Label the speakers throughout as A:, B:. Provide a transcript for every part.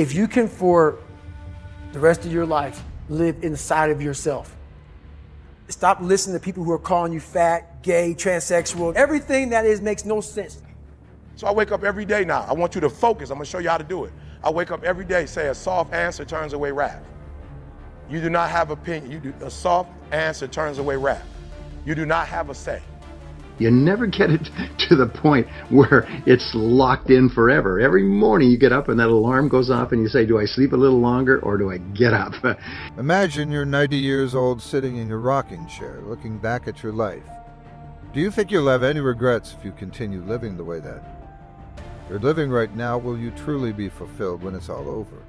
A: If you can, for the rest of your life, live inside of yourself, stop listening to people who are calling you fat, gay, transsexual. Everything that is makes no sense.
B: So I wake up every day now. I want you to focus. I'm gonna show you how to do it. I wake up every day, say a soft answer turns away wrath. You do not have opinion. A soft answer turns away wrath. You do not have a say.
C: You never get it to the point where it's locked in forever. Every morning you get up and that alarm goes off and you say, do I sleep a little longer or do I get up?
D: Imagine you're 90 years old sitting in your rocking chair looking back at your life. Do you think you'll have any regrets if you continue living the way that you're living right now? Will you truly be fulfilled when it's all over?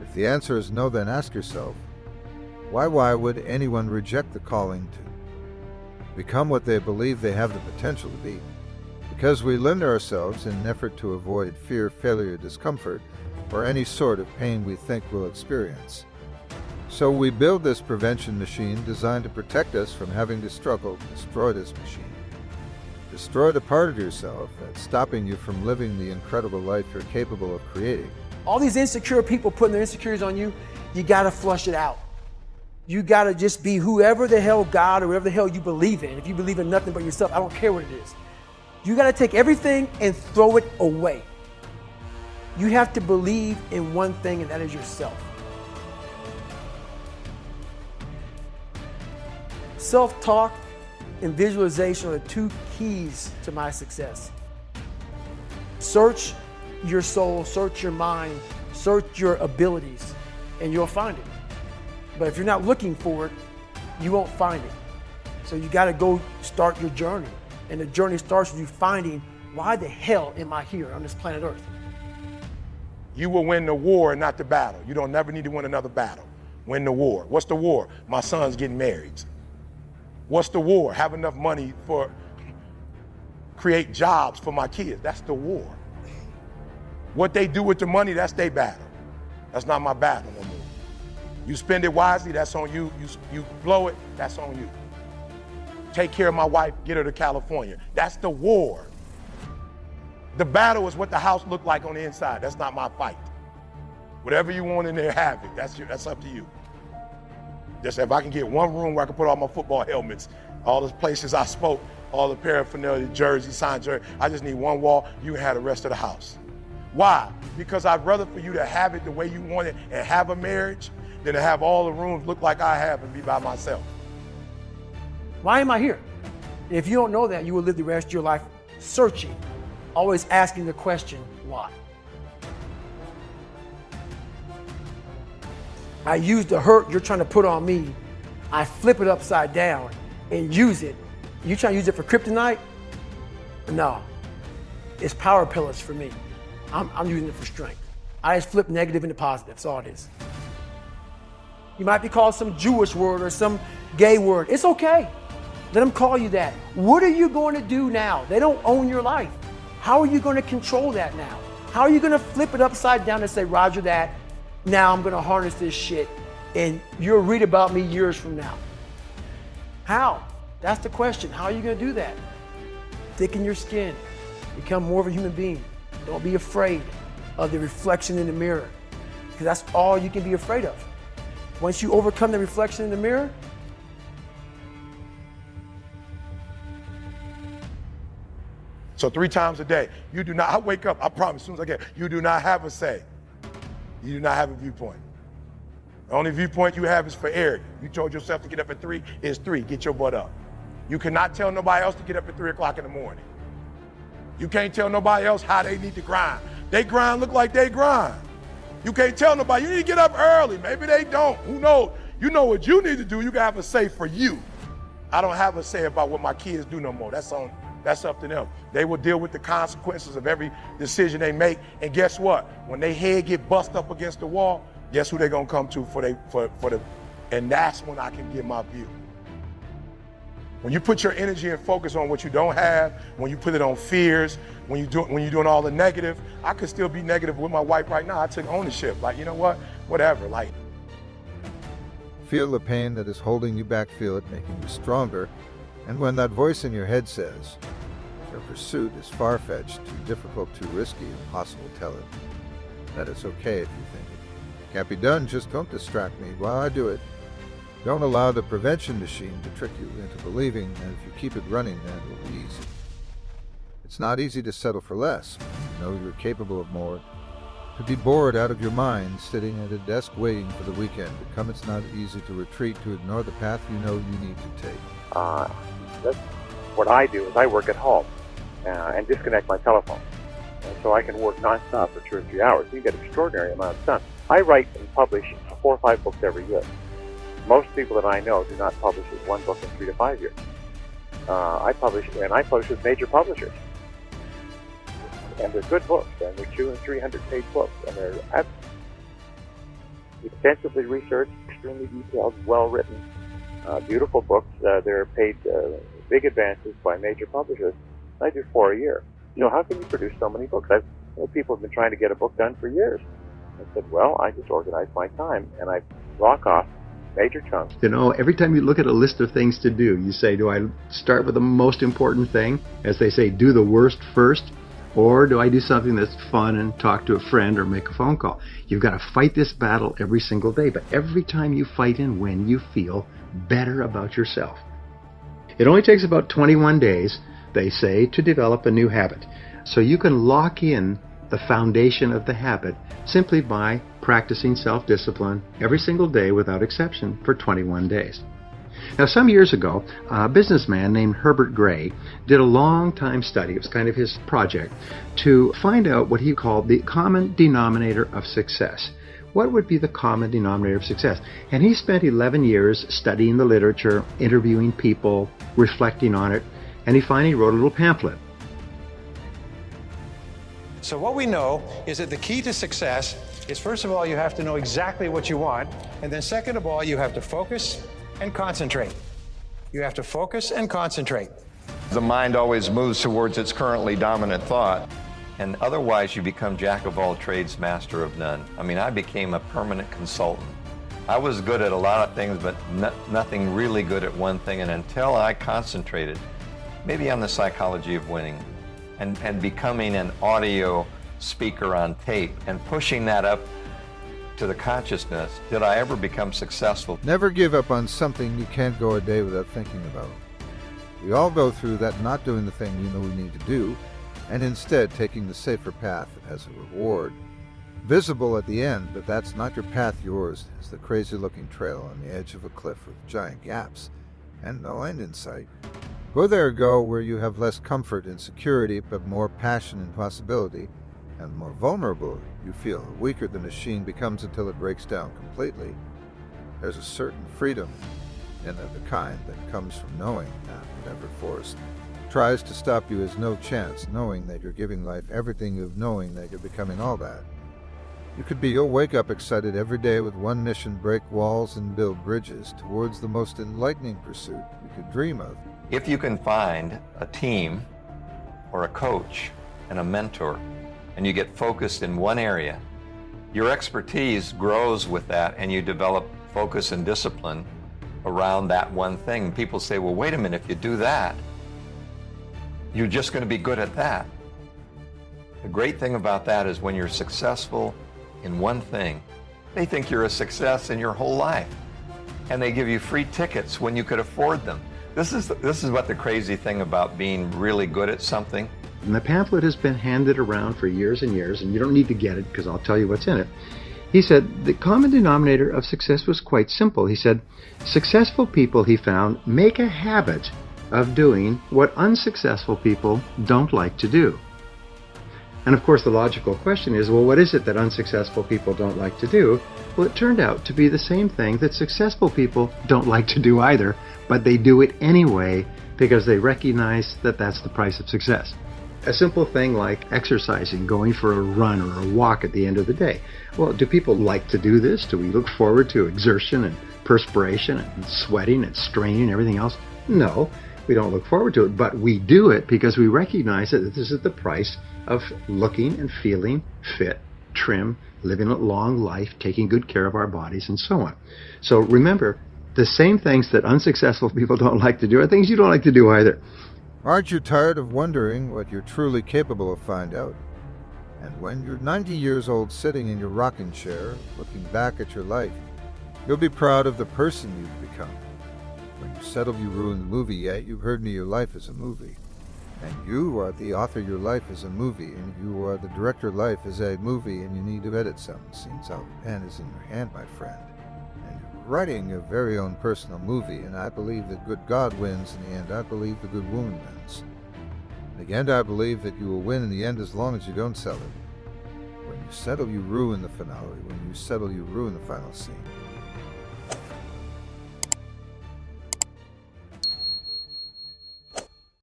D: If the answer is no, then ask yourself, why would anyone reject the calling to become what they believe they have the potential to be? Because we limit ourselves in an effort to avoid fear, failure, discomfort, or any sort of pain we think we'll experience. So we build this prevention machine designed to protect us from having to struggle to destroy this machine. Destroy the part of yourself that's stopping you from living the incredible life you're capable of creating.
A: All these insecure people putting their insecurities on you, you gotta flush it out. You gotta just be whoever the hell God or whatever the hell you believe in. If you believe in nothing but yourself, I don't care what it is. You gotta take everything and throw it away. You have to believe in one thing, and that is yourself. Self-talk and visualization are the two keys to my success. Search your soul, search your mind, search your abilities, and you'll find it. But if you're not looking for it, you won't find it. So you gotta go start your journey. And the journey starts with you finding, why the hell am I here on this planet Earth?
B: You will win the war and not the battle. You don't never need to win another battle. Win the war. What's the war? My son's getting married. What's the war? Have enough money for, create jobs for my kids. That's the war. What they do with the money, that's their battle. That's not my battle no more. You spend it wisely, that's on you. You blow it, that's on you. Take care of my wife, get her to California. That's the war. The battle is what the house looked like on the inside. That's not my fight. Whatever you want in there, have it. That's up to you. Just if I can get one room where I can put all my football helmets, all the places I spoke, all the paraphernalia, jerseys, signed jersey, I just need one wall, you can have the rest of the house. Why? Because I'd rather for you to have it the way you want it and have a marriage than to have all the rooms look like I have and be by myself.
A: Why am I here? If you don't know that, you will live the rest of your life searching, always asking the question, why? I use the hurt you're trying to put on me, I flip it upside down and use it. You trying to use it for kryptonite? No, it's power pillars for me. I'm using it for strength. I just flip negative into positive, that's all it is. You might be called some Jewish word or some gay word. It's okay. Let them call you that. What are you going to do now? They don't own your life. How are you going to control that now? How are you going to flip it upside down and say, Roger that, now I'm going to harness this shit and you'll read about me years from now? How? That's the question. How are you going to do that? Thicken your skin. Become more of a human being. Don't be afraid of the reflection in the mirror, because that's all you can be afraid of. Once you overcome the reflection in the mirror,
B: so 3 times a day, you do not, I wake up, I promise, as soon as I get, you do not have a say. You do not have a viewpoint. The only viewpoint you have is for Eric. You told yourself to get up at 3, it's 3, get your butt up. You cannot tell nobody else to get up at 3 o'clock in the morning. You can't tell nobody else how they need to grind. They grind look like they grind. You can't tell nobody, you need to get up early. Maybe they don't, who knows? You know what you need to do, you can have a say for you. I don't have a say about what my kids do no more. That's up to them. They will deal with the consequences of every decision they make. And guess what? When they head get bust up against the wall, guess who they're gonna come to and that's when I can give my view. When you put your energy and focus on what you don't have, when you put it on fears, when you're doing all the negative, I could still be negative with my wife right now. I took ownership. Like, you know what? Whatever. Like,
D: Feel the pain that is holding you back, feel it making you stronger. And when that voice in your head says, your pursuit is far-fetched, too difficult, too risky, impossible, tell it. That it's okay if you think it can't be done, just don't distract me while I do it. Don't allow the prevention machine to trick you into believing that if you keep it running, then it will be easy. It's not easy to settle for less. You know you're capable of more. To be bored out of your mind, sitting at a desk waiting for the weekend to come, it's not easy to retreat, to ignore the path you know you need to take.
E: That's what I do is I work at home and disconnect my telephone. And so I can work nonstop for 2 or 3 hours. You get an extraordinary amount done. I write and publish 4 or 5 books every year. Most people that I know do not publish with 1 book in 3 to 5 years. I publish with major publishers. And they're good books, and they're 200 and 300-page books, and they're extensively researched, extremely detailed, well-written, beautiful books. They're paid big advances by major publishers. I do 4 a year. You know, how can you produce so many books? People have been trying to get a book done for years. I said, well, I just organize my time, and I block off major chunks.
C: You know, every time you look at a list of things to do, you say, do I start with the most important thing? As they say, do the worst first. Or do I do something that's fun and talk to a friend or make a phone call? You've got to fight this battle every single day, but every time you fight and win, you feel better about yourself. It only takes about 21 days, they say, to develop a new habit. So you can lock in the foundation of the habit simply by practicing self-discipline every single day without exception for 21 days. Now, some years ago, a businessman named Herbert Gray did a long-time study, it was kind of his project, to find out what he called the common denominator of success. What would be the common denominator of success? And he spent 11 years studying the literature, interviewing people, reflecting on it, and he finally wrote a little pamphlet.
F: So what we know is that the key to success is, first of all, you have to know exactly what you want, and then second of all, you have to focus and concentrate. You have to focus and concentrate.
G: The mind always moves towards its currently dominant thought.
H: And otherwise you become jack of all trades, master of none. I mean, I became a permanent consultant. I was good at a lot of things, but nothing really good at one thing. And until I concentrated, maybe on the psychology of winning, and becoming an audio speaker on tape and pushing that up to the consciousness, did I ever become successful.
D: Never give up on something you can't go a day without thinking about. We all go through that, not doing the thing you know we need to do, and instead taking the safer path that has a reward. Visible at the end, but that's not your path. Yours is the crazy-looking trail on the edge of a cliff with giant gaps and no end in sight. Go where you have less comfort and security, but more passion and possibility, and more vulnerable you feel, the weaker the machine becomes until it breaks down completely. There's a certain freedom in the kind that comes from knowing that whatever force tries to stop you has no chance, knowing that you're giving life everything of knowing that you're becoming all that. You'll wake up excited every day with one mission: break walls and build bridges towards the most enlightening pursuit you could dream of.
H: If you can find a team or a coach and a mentor, and you get focused in one area, your expertise grows with that, and you develop focus and discipline around that one thing. People say, well, wait a minute, if you do that, you're just going to be good at that. The great thing about that is when you're successful in one thing, they think you're a success in your whole life, and they give you free tickets when you could afford them. This is what the crazy thing about being really good at something.
C: And the pamphlet has been handed around for years and years, and you don't need to get it because I'll tell you what's in it. He said the common denominator of success was quite simple. He said successful people, he found, make a habit of doing what unsuccessful people don't like to do. And of course the logical question is, well, what is it that unsuccessful people don't like to do? Well, it turned out to be the same thing that successful people don't like to do either, but they do it anyway because they recognize that that's the price of success. A simple thing like exercising, going for a run or a walk at the end of the day. Well, do people like to do this? Do we look forward to exertion and perspiration and sweating and straining and everything else? No, we don't look forward to it, but we do it because we recognize that this is the price of looking and feeling fit, trim, living a long life, taking good care of our bodies, and so on. So remember, the same things that unsuccessful people don't like to do are things you don't like to do either.
D: Aren't you tired of wondering what you're truly capable of? Find out. And when you're 90 years old sitting in your rocking chair, looking back at your life, you'll be proud of the person you've become. When you settle, you ruin the movie yet. You've heard me, your life is a movie. And you are the author, your life is a movie. And you are the director, life is a movie, and you need to edit some scenes out. The pen is in your hand, my friend. And you're writing your very own personal movie, and I believe that good God wins in the end. I believe the good woman wins. In the end, I believe that you will win in the end as long as you don't sell it. When you settle, you ruin the finale. When you settle, you ruin the final scene.